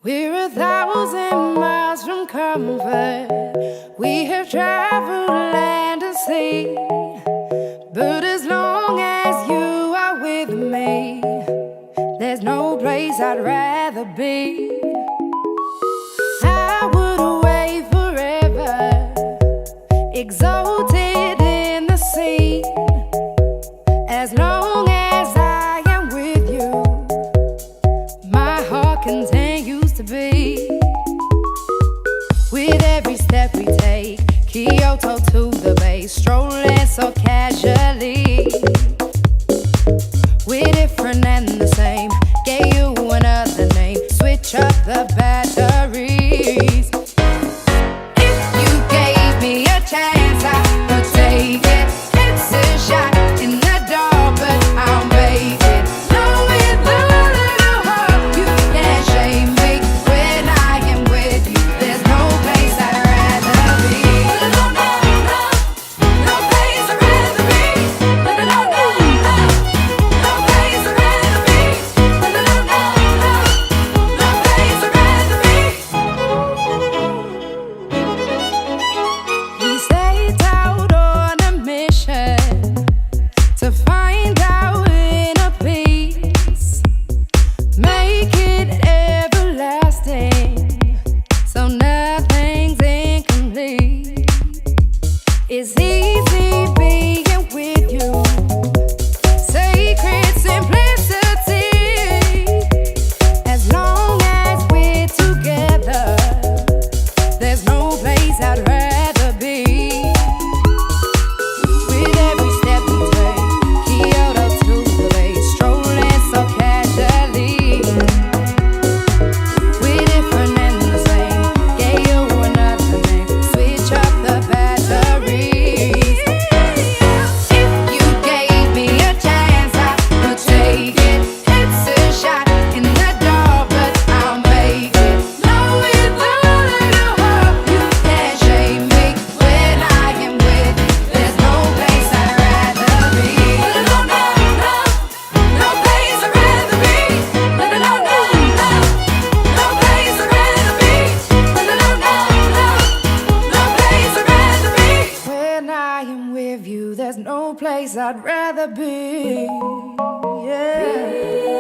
We're 1,000 miles from comfort. We have traveled land and sea. But as long as you are with me, there's no place I'd rather be. I would away forever, exalted in the sea. As long as I am with you, my heart continues to beat. With every step we take, Kyoto to the bay, strolling so casually. We're different and the same, gave you another name, switch up the batteries. If you gave me a chance, I would take it. It's a shot in the dark, but I'll make it. Knowing the little hope, you can't shame me. When I am with you, there's no place I'd rather be. No, no, no, no place I'd rather be. No, no, no, no, no place I'd rather be. No, no, no, no, no place I'd rather be. We set out on a mission to find our inner peace, make it everlasting, so nothing's incomplete. It's easy being with you, sacred simplicity. As long as we're together, there's no place I'd rather be. With every step we take, Kyoto to the bay, strolling so casually. We're different and the same, gave you another name, switch up the batteries. If you gave me a chance, I would take it. It's a shot in the dark, but I'll make it. Knowing the little hope, you can't shame me. When I am with you, there's no place I'd rather be. No, no, no, no place I'd rather be. No, no, no, no, no place I'd rather be. No, no, no, no, no place I'd rather be. When I am with you, there's no place I'd rather be. Yeah.